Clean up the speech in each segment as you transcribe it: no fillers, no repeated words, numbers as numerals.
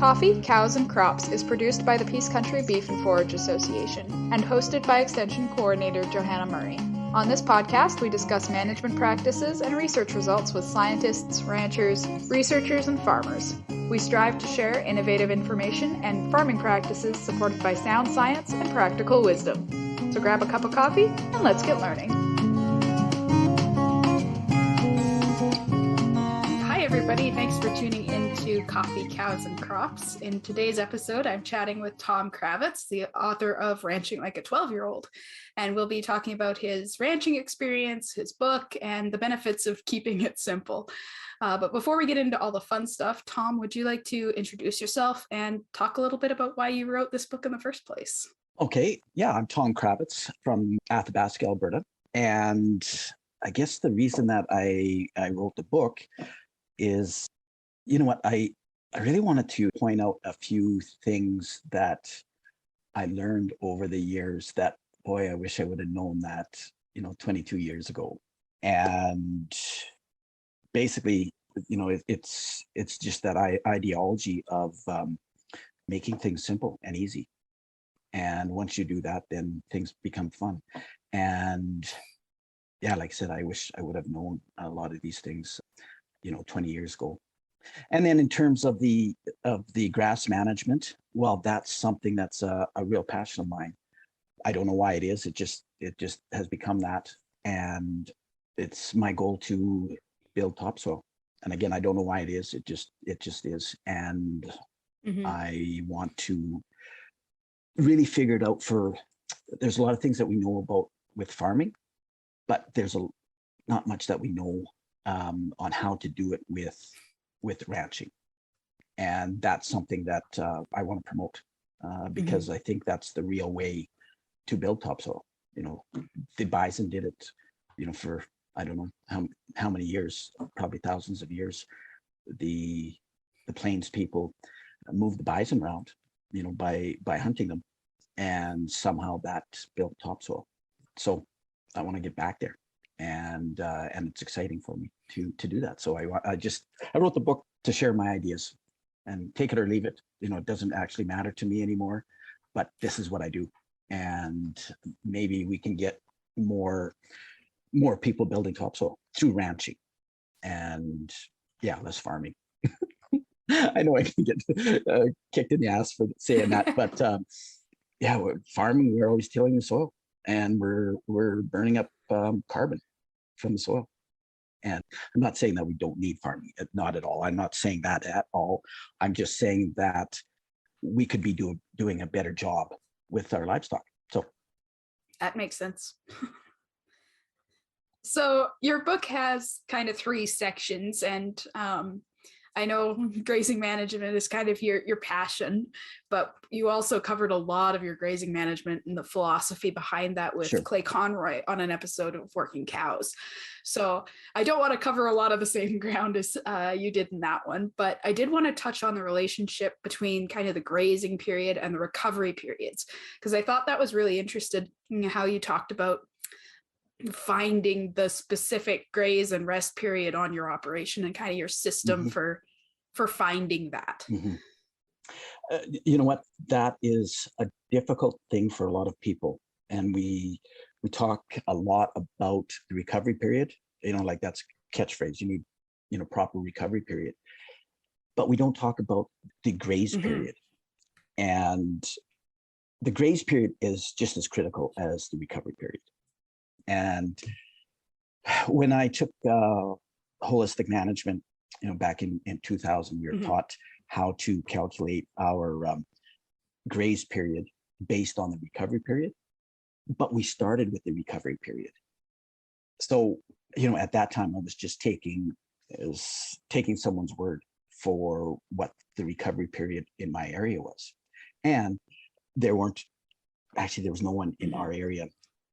Coffee, Cows, and Crops is produced by the Peace Country Beef and Forage Association and hosted by Extension Coordinator Johanna Murray. On this podcast, we discuss management practices and research results with scientists, ranchers, researchers, and farmers. We strive to share innovative information and farming practices supported by sound science and practical wisdom. So grab a cup of coffee and let's get learning. Hi, everybody. Thanks for tuning in to Coffee, Cows, and Crops. In today's episode, I'm chatting with Tom Kraweic, the author of Ranching Like a 12-Year-Old. And we'll be talking about his ranching experience, his book, and the benefits of keeping it simple. But before we get into all the fun stuff, Tom, would you like to introduce yourself and talk a little bit about why you wrote this book in the first place? Okay. Yeah, I'm Tom Kraweic from Athabasca, Alberta. And I guess the reason that I wrote the book is, you know what, I really wanted to point out a few things that I learned over the years that, boy, I wish I would have known that, 22 years ago. And basically, it's just that ideology of making things simple and easy. And once you do that, then things become fun. And yeah, like I said, I wish I would have known a lot of these things, 20 years ago. And then in terms of the grass management, well, that's something that's a real passion of mine. I don't know why it is. It just has become that. And it's my goal to build topsoil. And again, I don't know why it is. It just is. And I want to really figure it out there's a lot of things that we know about with farming, but there's not much that we know on how to do it with ranching. And that's something that I want to promote because I think that's the real way to build topsoil. The bison did it, for I don't know how many years, probably thousands of years. The plains people moved the bison around, by hunting them, and somehow that built topsoil. So I want to get back there, and it's exciting for me to do that. So I wrote the book to share my ideas, and take it or leave it. It doesn't actually matter to me anymore, but this is what I do, and maybe we can get more people building topsoil through ranching, and yeah, less farming. I know I can get kicked in the ass for saying that, but yeah, farming, we're always tilling the soil, and we're burning up carbon from the soil. And I'm not saying that we don't need farming, not at all. I'm not saying that at all. I'm just saying that we could be doing a better job with our livestock. So that makes sense. So your book has kind of 3 sections, and I know grazing management is kind of your passion, but you also covered a lot of your grazing management and the philosophy behind that with Clay Conroy on an episode of Working Cows. So I don't want to cover a lot of the same ground as you did in that one, but I did want to touch on the relationship between kind of the grazing period and the recovery periods, because I thought that was really interesting in how you talked about finding the specific graze and rest period on your operation and kind of your system for finding that. You know what, that is a difficult thing for a lot of people, and we talk a lot about the recovery period, like that's catchphrase. You need proper recovery period, but we don't talk about the graze period. And the graze period is just as critical as the recovery period. And when I took holistic management, back in 2000, we were taught how to calculate our graze period based on the recovery period, but we started with the recovery period. So, at that time, I was just taking someone's word for what the recovery period in my area was. And there was no one in our area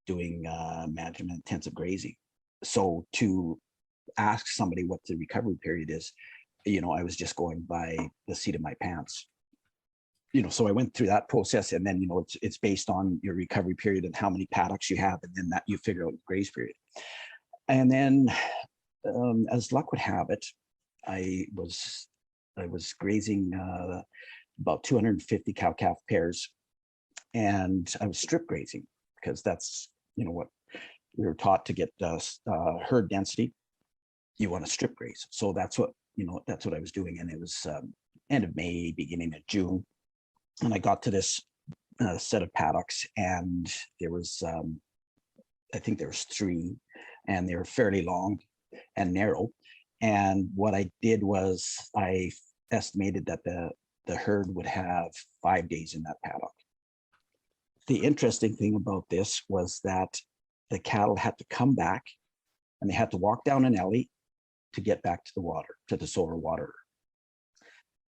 doing management intensive grazing. So to ask somebody what the recovery period is, I was just going by the seat of my pants. So I went through that process, and then, it's based on your recovery period and how many paddocks you have, and then that you figure out the graze period. And then, as luck would have it, I was grazing about 250 cow-calf pairs. And I was strip grazing because that's, what we were taught to get herd density. You want to strip graze. So that's what I was doing. And it was end of May, beginning of June. And I got to this set of paddocks, and there was, I think there was 3, and they were fairly long and narrow. And what I did was I estimated that the herd would have 5 days in that paddock. The interesting thing about this was that the cattle had to come back, and they had to walk down an alley to get back to the water, to the solar water.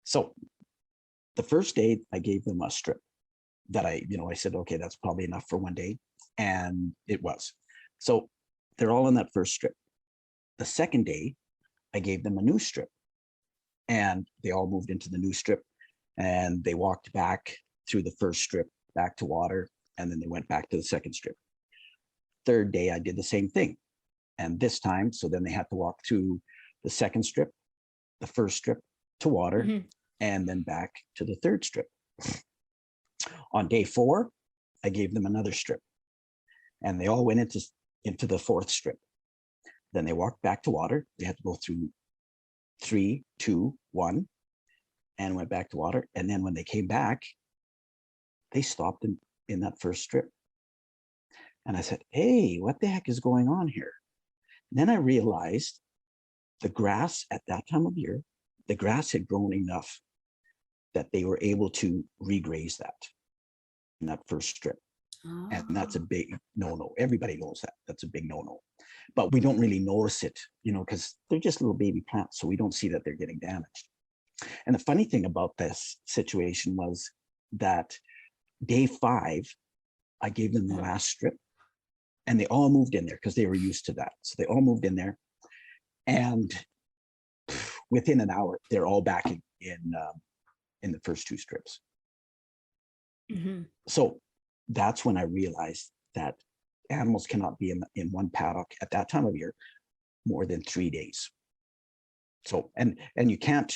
So the first day I gave them a strip that I said, okay, that's probably enough for one day. And it was. So they're all in that first strip. The second day, I gave them a new strip, and they all moved into the new strip, and they walked back through the first strip back to water, and then they went back to the second strip. Third day, I did the same thing. And this time, so then they had to walk through the second strip, the first strip to water, and then back to the third strip. On day 4, I gave them another strip, and they all went into the fourth strip. Then they walked back to water. They had to go through 3, 2, 1, and went back to water. And then when they came back, they stopped in that first strip. And I said, hey, what the heck is going on here? And then I realized the grass at that time of year, the grass had grown enough that they were able to regraze that in that first strip. Oh. And that's a big no-no. Everybody knows that. That's a big no-no. But we don't really notice it, because they're just little baby plants, so we don't see that they're getting damaged. And the funny thing about this situation was that day 5, I gave them the last strip, and they all moved in there because they were used to that. So they all moved in there, and within an hour, they're all back in the first 2 strips. So that's when I realized that animals cannot be in one paddock at that time of year more than 3 days. So, and you can't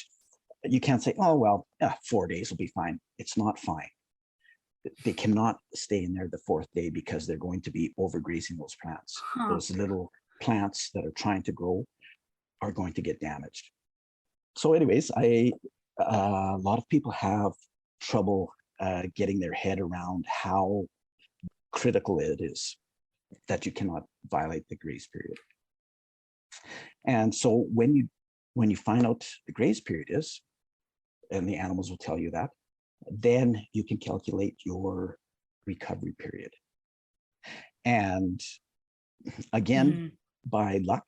say, oh, well, 4 days will be fine. It's not fine. They cannot stay in there the 4th day because they're going to be overgrazing those plants. Those little plants that are trying to grow are going to get damaged. So anyways, a lot of people have trouble getting their head around how critical it is that you cannot violate the graze period. And so when you find out the graze period is, and the animals will tell you that, then you can calculate your recovery period. And again, by luck,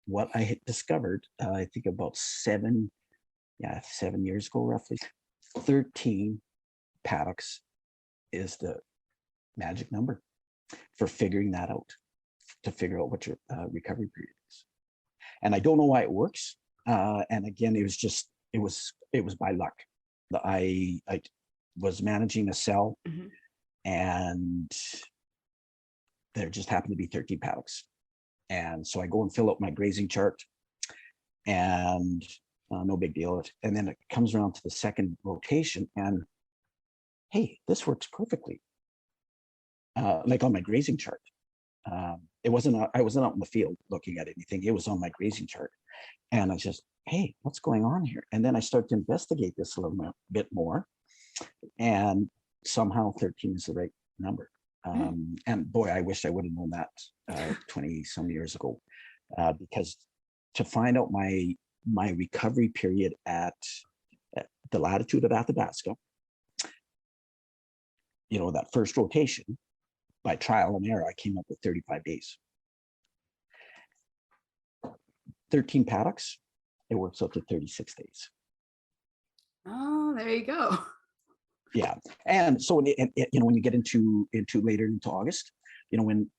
what I had discovered, I think about 7 years ago, roughly, 13 paddocks is the magic number for figuring that out, to figure out what your recovery period is. And I don't know why it works. And again, it was by luck. I was managing a cell, and there just happened to be 13 paddocks. And so I go and fill out my grazing chart, and no big deal. And then it comes around to the second rotation, and hey, this works perfectly. Like on my grazing chart. I wasn't out in the field looking at anything. It was on my grazing chart. And I just, hey, what's going on here? And then I start to investigate this a little bit more. And somehow 13 is the right number. And boy, I wish I would have known that 20 some years ago, because to find out my recovery period at the latitude of Athabasca, that first rotation, by trial and error, I came up with 35 days. 13 paddocks, it works out to 36 days. Oh, there you go. Yeah, and so when you get into later into August, when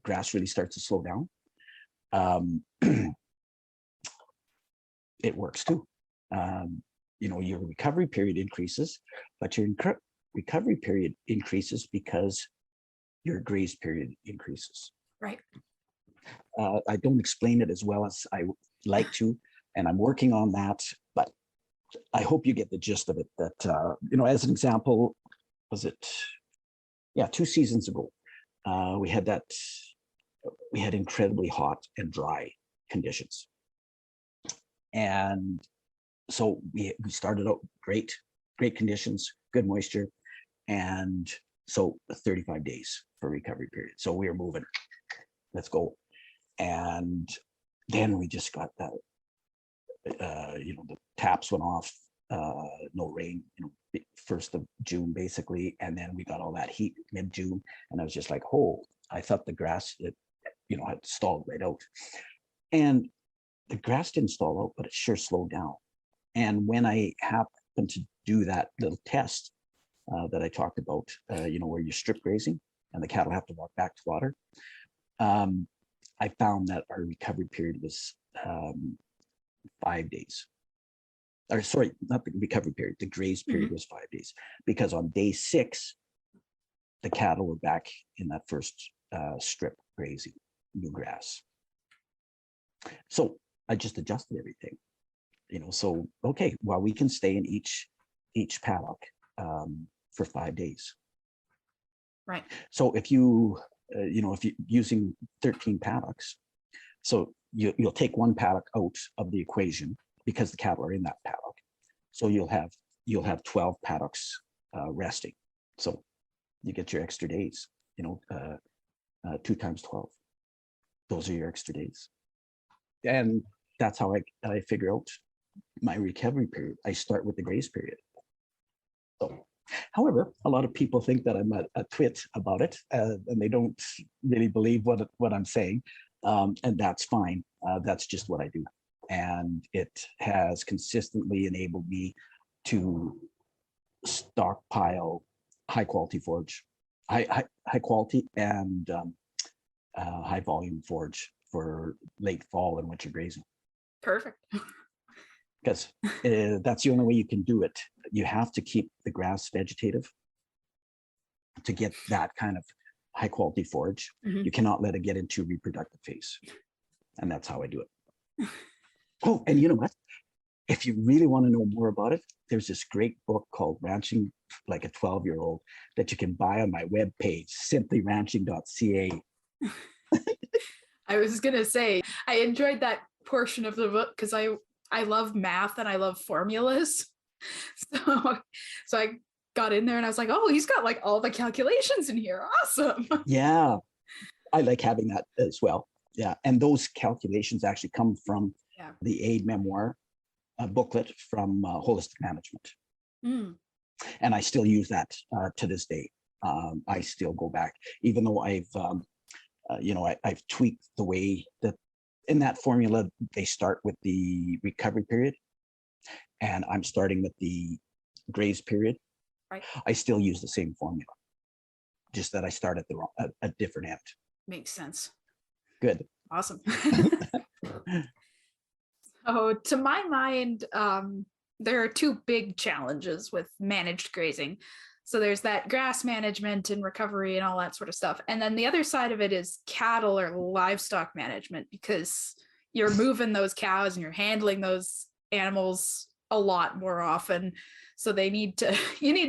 grass really starts to slow down, it works too. Your recovery period increases, but your recovery period increases because your graze period increases. Right. I don't explain it as well as I would like to, and I'm working on that, but I hope you get the gist of it. That as an example, was it? Yeah, 2 seasons ago, we had that. We had incredibly hot and dry conditions, and so we started out great conditions, good moisture, and so 35 days for recovery period. So we were moving. Let's go, and then we just got that. The taps went off, no rain, 1st of June basically, and then we got all that heat mid-June, and I was just like, oh, I thought the grass had stalled right out, and the grass didn't stall out, but it sure slowed down. And when I happened to do that little test that I talked about, where you're strip grazing and the cattle have to walk back to water, I found that our recovery period was 5 days. Or sorry, not the recovery period, the graze period was 5 days, because on day 6, the cattle were back in that first strip grazing, new grass. So I just adjusted everything, so, okay, well, we can stay in each paddock for 5 days. Right. So if you're using 13 paddocks, so you'll take one paddock out of the equation because the cattle are in that paddock. So you'll have 12 paddocks resting. So you get your extra days, 2 times 12. Those are your extra days. And that's how I figure out my recovery period. I start with the graze period. So, however, a lot of people think that I'm a twit about it, and they don't really believe what I'm saying. And that's fine. That's just what I do. And it has consistently enabled me to stockpile high quality forage, high quality and high volume forage for late fall and winter grazing. Perfect. Because that's the only way you can do it. You have to keep the grass vegetative to get that kind of high quality forage. You cannot let it get into reproductive phase. And that's how I do it. Oh, and you know what? If you really want to know more about it, there's this great book called Ranching Like a 12-Year-Old that you can buy on my webpage, simplyranching.ca. I was going to say, I enjoyed that portion of the book because I love math and I love formulas. So I got in there and I was like, oh, he's got like all the calculations in here. Awesome. Yeah, I like having that as well. Yeah, and those calculations actually come from the aid memoir booklet from Holistic Management. And I still use that to this day. I still go back, even though I've tweaked the way that in that formula, they start with the recovery period, and I'm starting with the graze period. Right. I still use the same formula, just that I start at a different end. Makes sense. Good. Awesome. So to my mind, there are 2 big challenges with managed grazing. So there's that grass management and recovery and all that sort of stuff. And then the other side of it is cattle or livestock management, because you're moving those cows and you're handling those animals a lot more often. So you need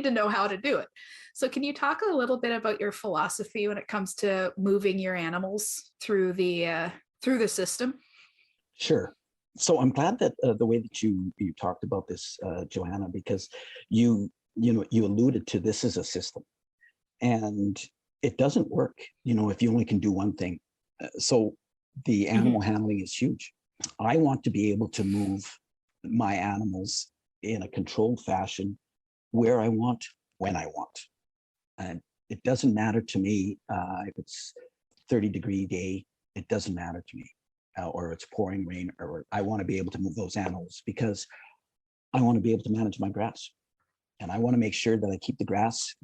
to know how to do it. So can you talk a little bit about your philosophy when it comes to moving your animals through the system? Sure. So I'm glad that the way that you talked about this, Joanna, because you alluded to this as a system, and it doesn't work, if you only can do one thing. So the animal handling is huge. I want to be able to move my animals in a controlled fashion where I want, when I want. And it doesn't matter to me if it's 30-degree day, it doesn't matter to me. Or it's pouring rain, or I want to be able to move those animals because I want to be able to manage my grass. And I want to make sure that I keep the grass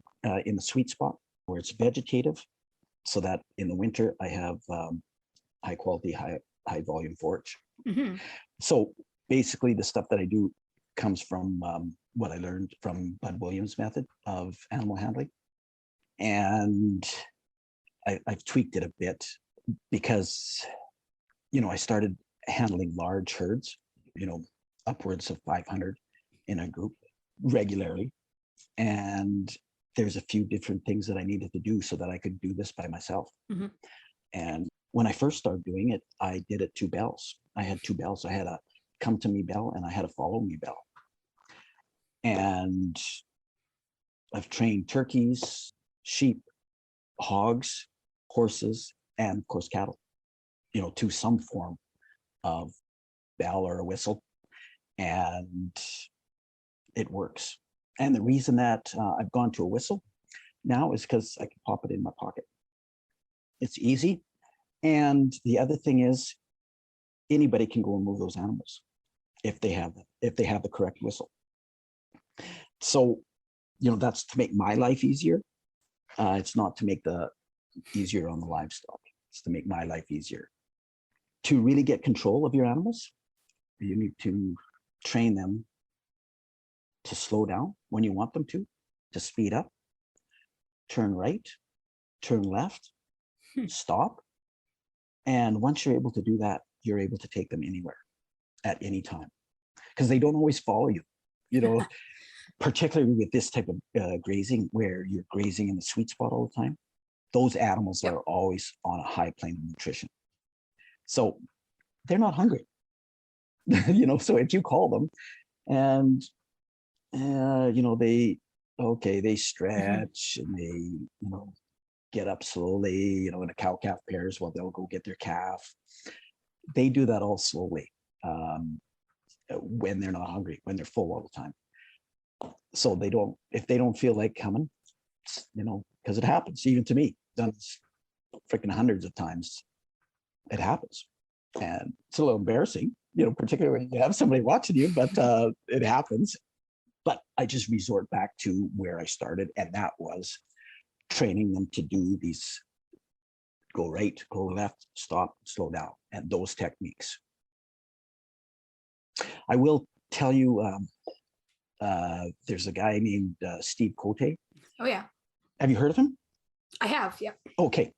in the sweet spot where it's vegetative, so that in the winter I have high quality, high volume forage. So basically the stuff that I do comes from what I learned from Bud Williams' method of animal handling. And I've tweaked it a bit because I started handling large herds, upwards of 500. in a group regularly. And there's a few different things that I needed to do so that I could do this by myself. Mhm. And when I first started doing it, I did it 2 bells. I had 2 bells. I had a come to me bell and I had a follow me bell. And I've trained turkeys, sheep, hogs, horses, and of course cattle, to some form of bell or a whistle. And it works. And the reason that I've gone to a whistle now is because I can pop it in my pocket. It's easy. And the other thing is anybody can go and move those animals if they have the correct whistle. So, that's to make my life easier. It's not to make the easier on the livestock. It's to make my life easier. To really get control of your animals, you need to train them to slow down when you want them to speed up, turn right, turn left, stop. And once you're able to do that, you're able to take them anywhere at any time, because they don't always follow you, particularly with this type of grazing where you're grazing in the sweet spot all the time. Those animals are always on a high plane of nutrition. So they're not hungry, so if you call them and, they stretch and they, get up slowly, in a cow-calf pairs, well, they'll go get their calf. They do that all slowly when they're not hungry, when they're full all the time. So if they don't feel like coming, because it happens, even to me, done freaking hundreds of times, it happens. And it's a little embarrassing, particularly when you have somebody watching you, but it happens. But I just resort back to where I started, and that was training them to do these go right, go left, stop, slow down, and those techniques. I will tell you, there's a guy named Steve Cote. Oh, yeah. Have you heard of him? I have, yeah. Okay.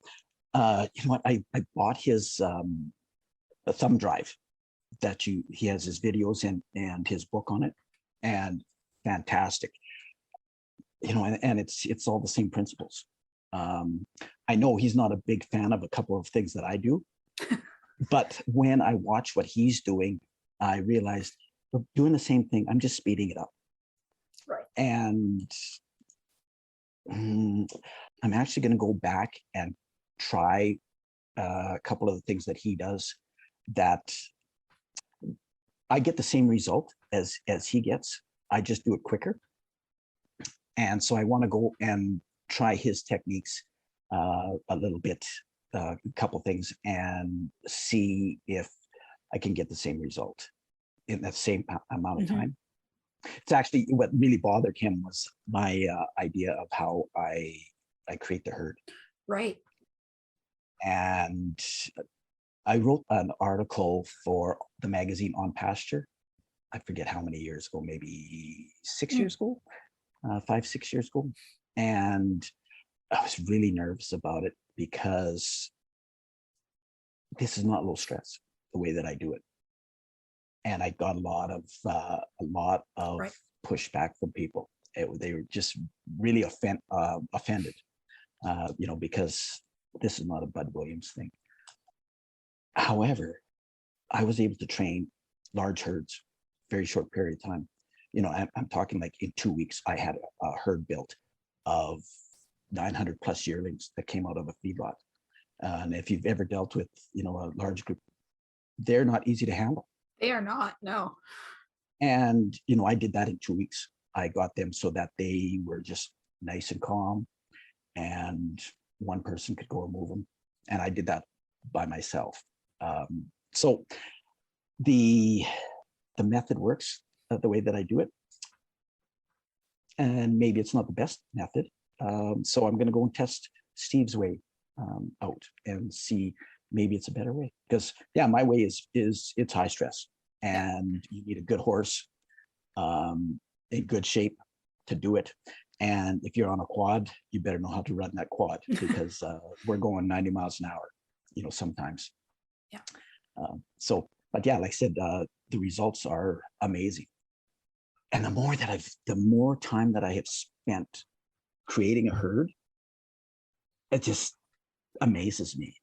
You know what? I bought his a thumb drive that he has his videos and his book on it, and fantastic. And it's all the same principles. I know he's not a big fan of a couple of things that I do, but when I watch what he's doing, I realized we're doing the same thing. I'm just speeding it up. Right. And I'm actually going to go back and try a couple of the things that he does that I get the same result as he gets. I just do it quicker. And so I want to go and try his techniques a little bit, a couple things, and see if I can get the same result in that same amount of time. It's actually what really bothered him was my idea of how I create the herd. Right. And I wrote an article for the magazine On Pasture. I forget how many years ago, maybe 6 years ago, 5, 6 years ago. And I was really nervous about it because this is not low stress, the way that I do it. And I got a lot of right. pushback from people. They were just really offended, because this is not a Bud Williams thing. However, I was able to train large herds, very short period of time. I'm talking like in 2 weeks, I had a herd built of 900 plus yearlings that came out of a feedlot. And if you've ever dealt with, a large group, they're not easy to handle. They are not, no. And, I did that in 2 weeks. I got them so that they were just nice and calm, and one person could go and move them. And I did that by myself. So the method works the way that I do it. And maybe it's not the best method. So I'm going to go and test Steve's way out and see maybe it's a better way. Because my way is it's high stress, and you need a good horse in good shape to do it. And if you're on a quad, you better know how to run that quad, because we're going 90 miles an hour, sometimes. Yeah. But like I said, the results are amazing. And the more time that I have spent creating a herd, it just amazes me.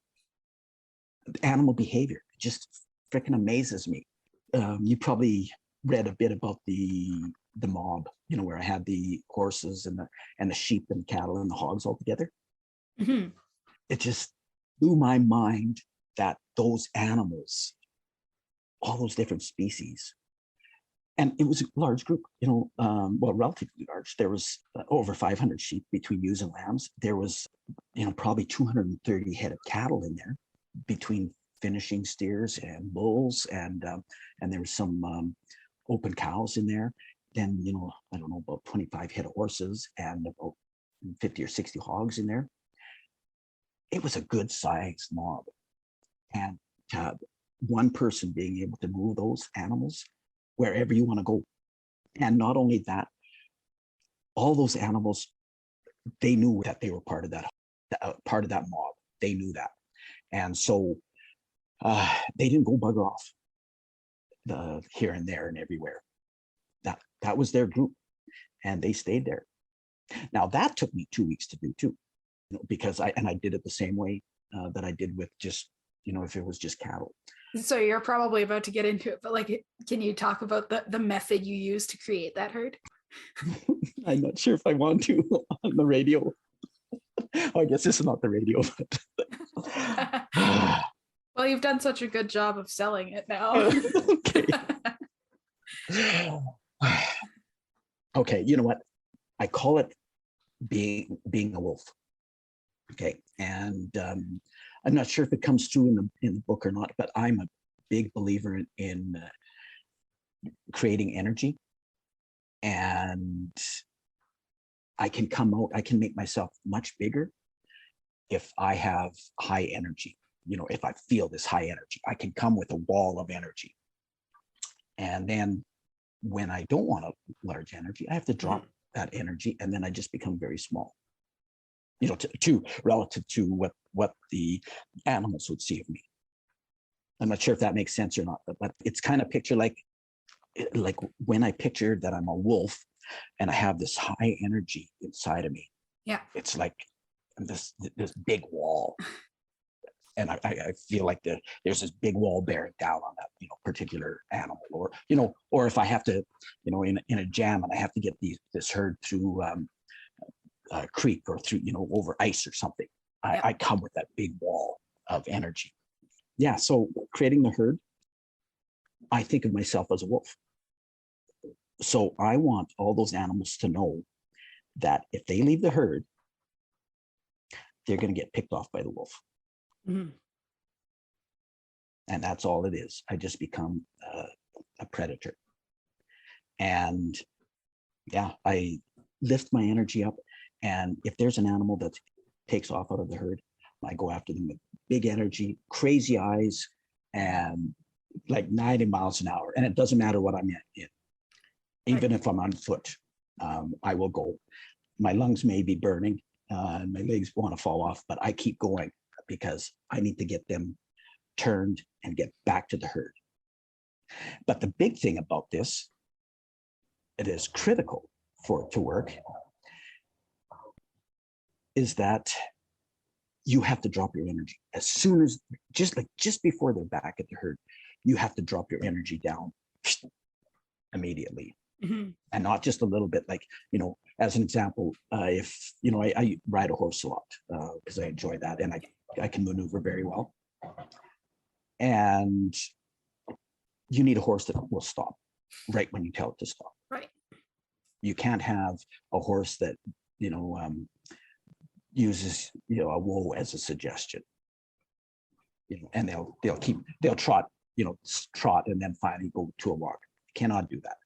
Animal behavior just freaking amazes me. You probably read a bit about the mob, where I had the horses and the sheep and cattle and the hogs all together. Mm-hmm. It just blew my mind that those animals, all those different species, and it was a large group, well, relatively large. There was over 500 sheep between ewes and lambs. There was, probably 230 head of cattle in there between finishing steers and bulls, and there was some open cows in there. Then, I don't know, about 25 head of horses and about 50 or 60 hogs in there. It was a good sized mob. And one person being able to move those animals wherever you want to go. And not only that, all those animals, they knew that they were part of that mob. They knew that. And so they didn't go bugger off here and there and everywhere. That was their group, and they stayed there. Now that took me 2 weeks to do too, because I did it the same way that I did with just, if it was just cattle. So you're probably about to get into it, but can you talk about the method you used to create that herd? I'm not sure if I want to on the radio. I guess this is not the radio, but Well, you've done such a good job of selling it now. Okay. Okay, you know what? I call it being a wolf. Okay, and I'm not sure if it comes through in the book or not, but I'm a big believer in creating energy, and I can make myself much bigger if I have high energy. If I feel this high energy, I can come with a wall of energy. And then when I don't want a large energy, I have to drop that energy, and then I just become very small. To relative to what the animals would see of me. I'm not sure if that makes sense or not, but it's kind of picture like when I picture that I'm a wolf and I have this high energy inside of me. Yeah. It's like this big wall. And I feel like there's this big wall bearing down on that, particular animal, or if I have to, in a jam and I have to get this herd through a creek or through, over ice or something, I come with that big wall of energy. Yeah. So creating the herd, I think of myself as a wolf. So I want all those animals to know that if they leave the herd, they're going to get picked off by the wolf. Mm-hmm. And that's all it is. I just become a predator. And yeah, I lift my energy up. And if there's an animal that takes off out of the herd, I go after them with big energy, crazy eyes, and like 90 miles an hour. And it doesn't matter what I'm in. Even if I'm on foot, I will go. My lungs may be burning, and my legs want to fall off, but I keep going because I need to get them turned and get back to the herd. But the big thing about this, it is critical for it to work, is that you have to drop your energy as soon as, just before they're back at the herd, you have to drop your energy down immediately. Mm-hmm. And not just a little bit, as an example, if, I ride a horse a lot because I enjoy that, and I can maneuver very well. And you need a horse that will stop right when you tell it to stop. Right. You can't have a horse that, uses, a whoa as a suggestion. And they'll trot, trot and then finally go to a walk. You cannot do that.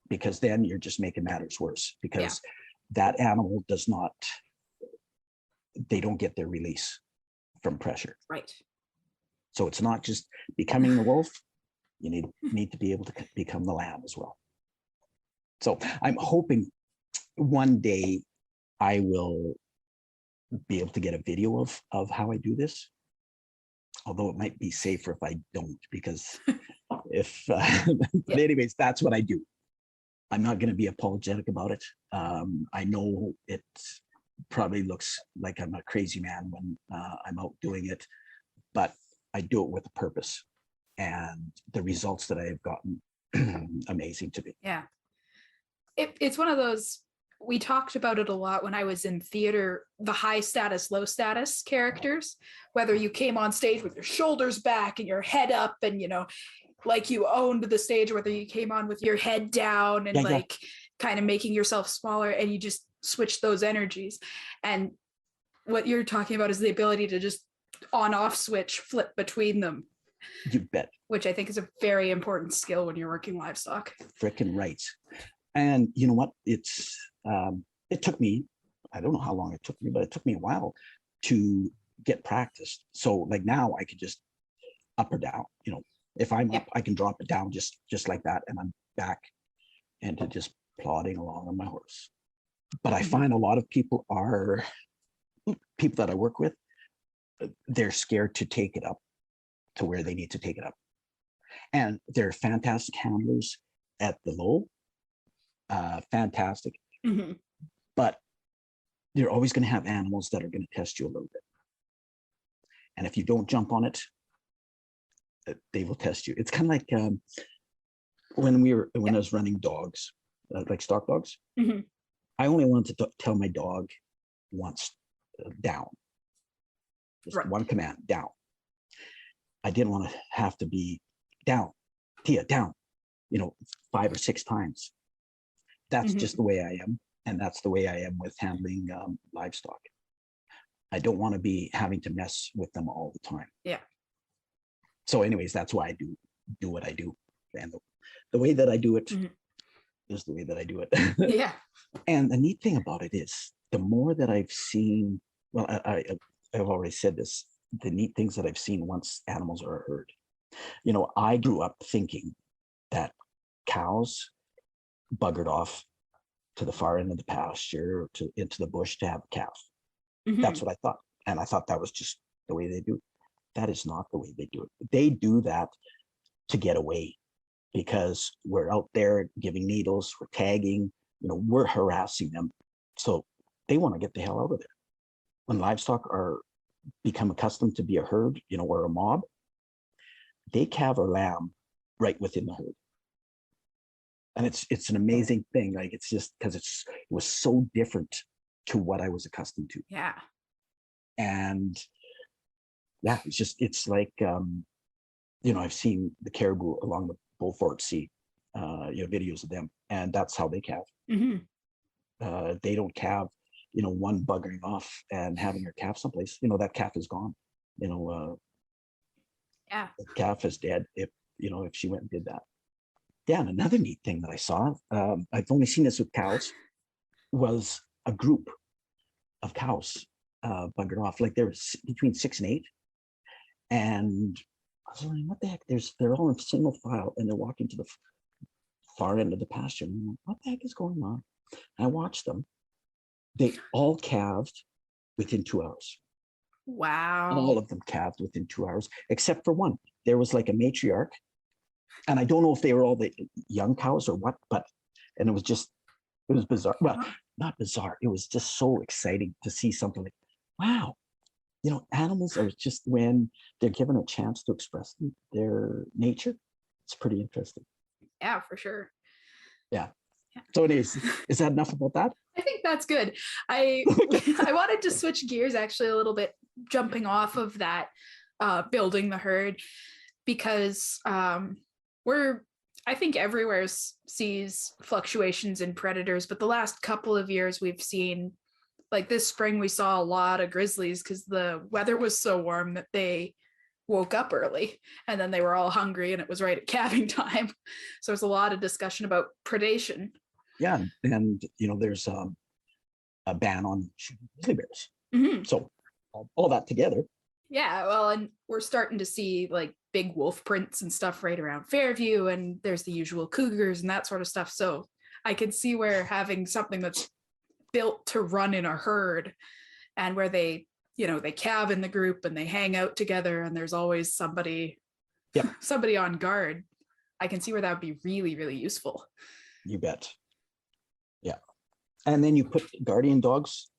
Because then you're just making matters worse, because that animal they don't get their release from pressure. Right. So it's not just becoming the wolf, you need to be able to become the lamb as well. So I'm hoping one day I will be able to get a video of how I do this, although it might be safer if I don't, because but anyways, that's what I do. I'm not going to be apologetic about it. I know it probably looks like I'm a crazy man when I'm out doing it, but I do it with a purpose, and the results that I've gotten amazing to me. Yeah. It's one of those, we talked about it a lot when I was in theater, the high status, low status characters, whether you came on stage with your shoulders back and your head up and, like you owned the stage, whether you came on with your head down and like kind of making yourself smaller, and you just switch those energies. And what you're talking about is the ability to just on off switch, flip between them. You bet. Which I think is a very important skill when you're working livestock. Frickin' right. And you know what? It took me, I don't know how long it took me, but it took me a while to get practiced. So like now I could just up or down, if I'm up, I can drop it down just like that, and I'm back into just plodding along on my horse. But I find a lot of people that I work with, they're scared to take it up to where they need to take it up. And they're fantastic handlers at the low, fantastic. But you're always going to have animals that are going to test you a little bit. And if you don't jump on it, they will test you. It's kind of like when I was running dogs, like stock dogs. I only wanted to tell my dog once, down. Just one command, down. I didn't want to have to be down, Tia, down, 5 or 6 times. That's just the way I am. And that's the way I am with handling livestock. I don't want to be having to mess with them all the time. Yeah. So anyways, that's why I do what I do. And the way that I do it is the way that I do it. Yeah. And the neat thing about it is the more that I've seen, well, I've already said this, the neat things that I've seen once animals are a herd. I grew up thinking that cows buggered off to the far end of the pasture or into the bush to have a calf. That's what I thought. And I thought that was just the way they do it. That is not the way they do it. They do that to get away because we're out there giving needles, we're tagging, we're harassing them. So they want to get the hell out of there. When livestock become accustomed to be a herd, or a mob, they calve or lamb right within the herd. And it's an amazing thing. Like, it's just because it was so different to what I was accustomed to. Yeah. And yeah, it's like, I've seen the caribou along the Beaufort Sea, videos of them, and that's how they calve. They don't calve, one buggering off and having her calf someplace, that calf is gone. The calf is dead if she went and did that. Yeah, and another neat thing that I saw, I've only seen this with cows, was a group of cows buggered off. Like, there was between 6 and 8. And I was wondering, what the heck? They're all in single file, and they're walking to the far end of the pasture. And I'm like, what the heck is going on? And I watched them. They all calved within 2 hours. Wow. All of them calved within 2 hours, except for one. There was like a matriarch. And I don't know if they were all the young cows or what, and it was bizarre. Well, not bizarre. It was just so exciting to see something like, wow, animals are just, when they're given a chance to express their nature, it's pretty interesting. Yeah, for sure. Yeah. So anyways, is that enough about that? I think that's good. I wanted to switch gears actually a little bit, jumping off of that, building the herd, because I think everywhere sees fluctuations in predators, but the last couple of years we've seen, like this spring, we saw a lot of grizzlies because the weather was so warm that they woke up early, and then they were all hungry, and it was right at calving time. So there's a lot of discussion about predation. Yeah, and there's a ban on shooting grizzly bears. So all that together. Yeah, well, and we're starting to see like big wolf prints and stuff right around Fairview, and there's the usual cougars and that sort of stuff. So I can see where having something that's built to run in a herd, and where they calve in the group and they hang out together, and there's always somebody on guard. I can see where that would be really, really useful. You bet. Yeah. And then you put guardian dogs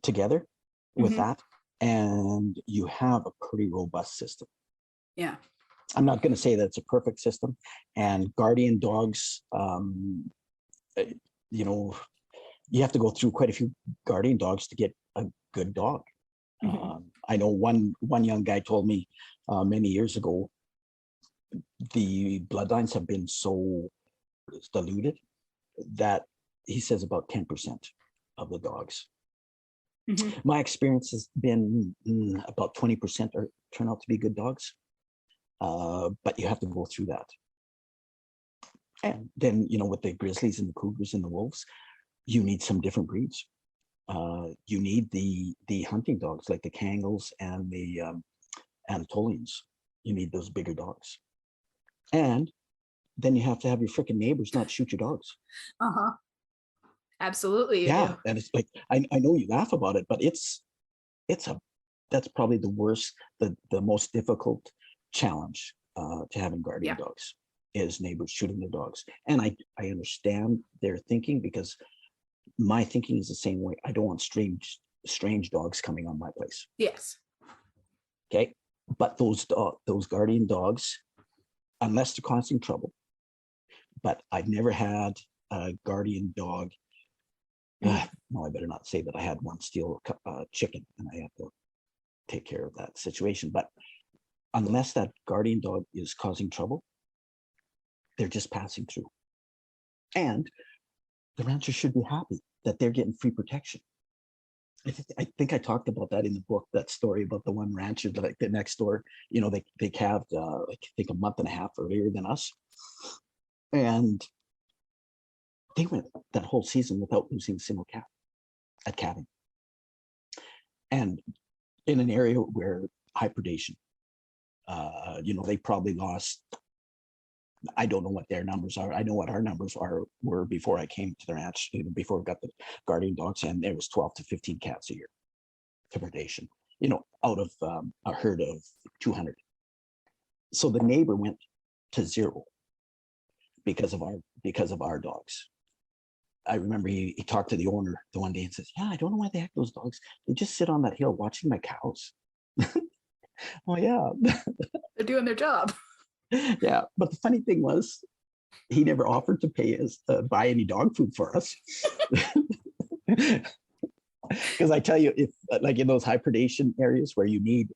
together with that, and you have a pretty robust system. Yeah. I'm not going to say that it's a perfect system, and guardian dogs, you know, you have to go through quite a few guardian dogs to get a good dog. I know one young guy told me many years ago, the bloodlines have been so diluted that he says about 10% of the dogs. My experience has been about 20% turn out to be good dogs, but you have to go through that. And then, you know, with the grizzlies and the cougars and the wolves, you need some different breeds. You need the hunting dogs like the Kangals and the Anatolians. You need those bigger dogs. And then you have to have your freaking neighbors not shoot your dogs. Absolutely. Yeah. And it's like, I know you laugh about it, but that's probably the worst, the most difficult challenge to having guardian dogs is neighbors shooting their dogs. And I understand their thinking, because my thinking is the same way. I don't want strange dogs coming on my place. Yes. Okay. But those guardian dogs, unless they're causing trouble, but I've never had a guardian dog. No, I better not say that I had one steal a chicken and I have to take care of that situation. But unless that guardian dog is causing trouble, they're just passing through. And the ranchers should be happy that they're getting free protection. I think I talked about that in the book, that story about the one rancher that like the next door, you know, they calved like I think a month and a half earlier than us. And they went that whole season without losing a single calf at calving. And in an area where high predation, you know, they probably lost, I don't know what their numbers are. I know what our numbers were before I came to the ranch, before we got the guardian dogs, and there was 12 to 15 calves a year to predation, you know, out of a herd of 200. So the neighbor went to zero because of our dogs. I remember he talked to the owner the one day and says, yeah, I don't know why the heck those dogs, they just sit on that hill watching my cows. Oh yeah. They're doing their job. Yeah, but the funny thing was, he never offered to pay us buy any dog food for us. Because I tell you, if like in those high predation areas where you need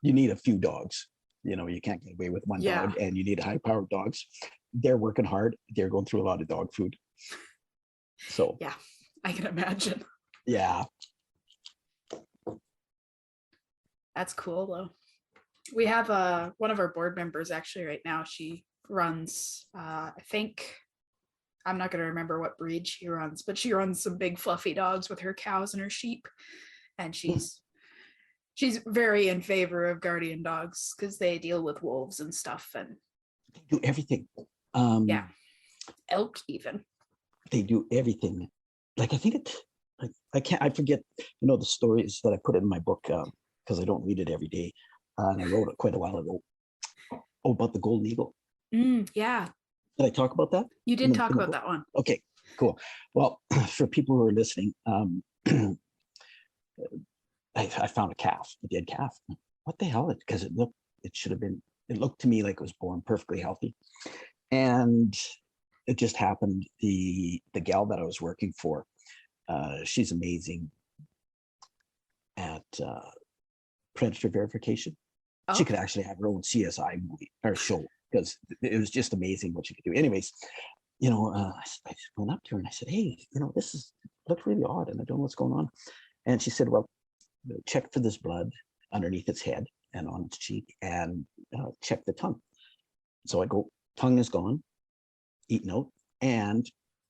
a few dogs, you know, you can't get away with one dog, and you need high powered dogs. They're working hard. They're going through a lot of dog food. So yeah, I can imagine. Yeah. That's cool though. We have one of our board members actually right now. She runs, I think, I'm not going to remember what breed she runs, but she runs some big fluffy dogs with her cows and her sheep. And she's very in favor of guardian dogs because they deal with wolves and stuff. And they do everything. Yeah. Elk even. They do everything. Like I think I forget, you know, the stories that I put in my book because I don't read it every day. And I wrote it quite a while ago. Oh, about the golden eagle. Yeah. Did I talk about that? You did talk about that one. Okay, cool. Well, for people who are listening, I found a calf, a dead calf. What the hell? Because it looked to me like it was born perfectly healthy. And it just happened, the gal that I was working for, she's amazing at predator verification. Oh. She could actually have her own CSI movie or show, because it was just amazing what she could do. Anyways, you know, I went up to her and I said, hey, you know, this looked really odd and I don't know what's going on. And she said, well, check for this blood underneath its head and on its cheek, and check the tongue. So I go, tongue is gone, eat note, and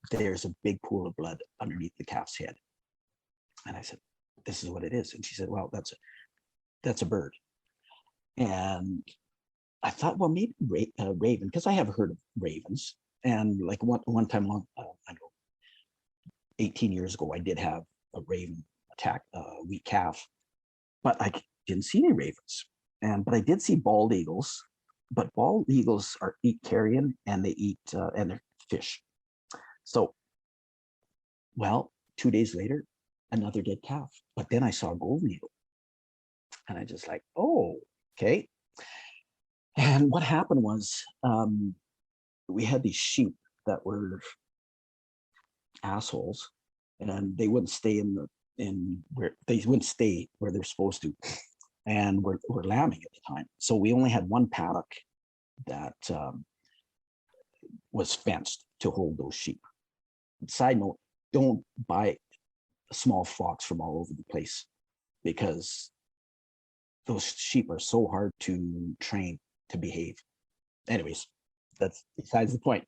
there's a big pool of blood underneath the calf's head. And I said, this is what it is. And she said, well, that's a bird. And I thought, well, maybe raven, because I have heard of ravens. And like one time long, I know, 18 years ago, I did have a raven attack a wheat calf, but I didn't see any ravens. But I did see bald eagles. But bald eagles eat carrion, and they eat and they're fish. So, well, 2 days later, another dead calf. But then I saw a golden eagle. And I just like, oh, okay. And what happened was we had these sheep that were assholes, and they wouldn't stay they wouldn't stay where they're supposed to, and we're lambing at the time. So we only had one paddock that was fenced to hold those sheep. Side note, don't buy small flocks from all over the place, because those sheep are so hard to train to behave. Anyways, that's besides the point.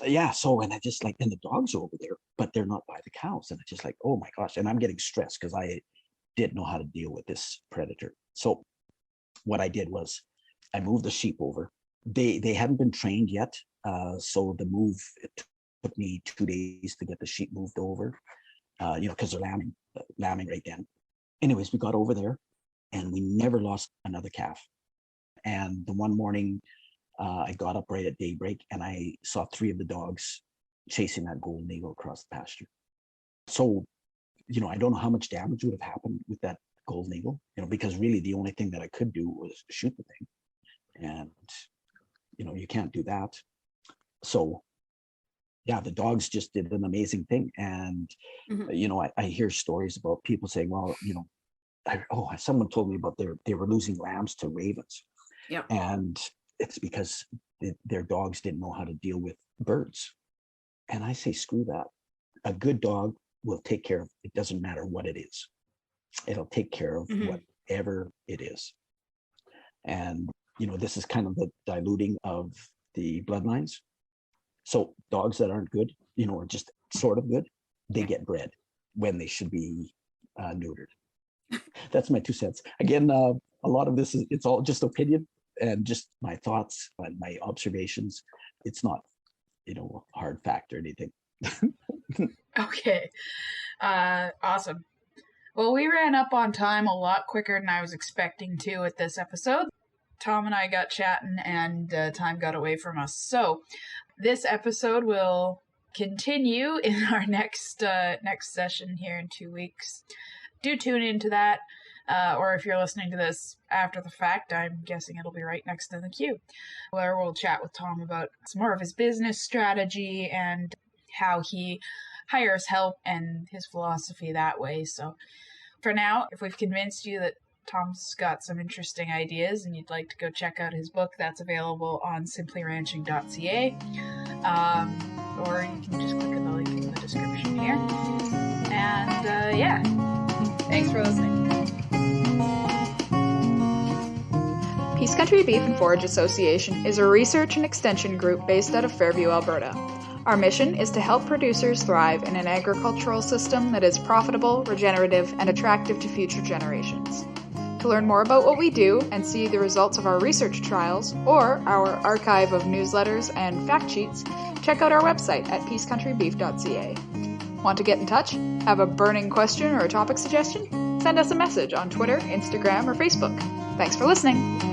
Yeah, so, and I just like, and the dogs are over there, but they're not by the cows. And it's just like, oh my gosh. And I'm getting stressed because I didn't know how to deal with this predator. So what I did was I moved the sheep over. They hadn't been trained yet. So the move, it took me 2 days to get the sheep moved over, because they're lambing right then. Anyways, we got over there and we never lost another calf. And the one morning, I got up right at daybreak and I saw 3 of the dogs chasing that golden eagle across the pasture. So, I don't know how much damage would have happened with that golden eagle, because really the only thing that I could do was shoot the thing. And, you can't do that. So, yeah, the dogs just did an amazing thing. And, I hear stories about people saying, well, someone told me about they were losing lambs to ravens. Yep. And it's because their dogs didn't know how to deal with birds. And I say, screw that. A good dog will take care of it. Doesn't matter what it is. It'll take care of whatever it is. And, this is kind of the diluting of the bloodlines. So dogs that aren't good, or just sort of good, they get bred when they should be neutered. That's my 2 cents. Again, a lot of this it's all just opinion and just my thoughts and my observations. It's not, hard fact or anything. Okay. Awesome. Well, we ran up on time a lot quicker than I was expecting to with this episode. Tom and I got chatting and time got away from us. So this episode will continue in our next session here in 2 weeks. Do tune into that. Or if you're listening to this after the fact, I'm guessing it'll be right next in the queue, where we'll chat with Tom about some more of his business strategy and how he hires help and his philosophy that way. So for now, if we've convinced you that Tom's got some interesting ideas and you'd like to go check out his book, that's available on simplyranching.ca. Or you can just click on the link in the description here. And yeah, thanks for listening. Peace Country Beef and Forage Association is a research and extension group based out of Fairview, Alberta. Our mission is to help producers thrive in an agricultural system that is profitable, regenerative, and attractive to future generations. To learn more about what we do and see the results of our research trials or our archive of newsletters and fact sheets, check out our website at peacecountrybeef.ca. Want to get in touch? Have a burning question or a topic suggestion? Send us a message on Twitter, Instagram, or Facebook. Thanks for listening.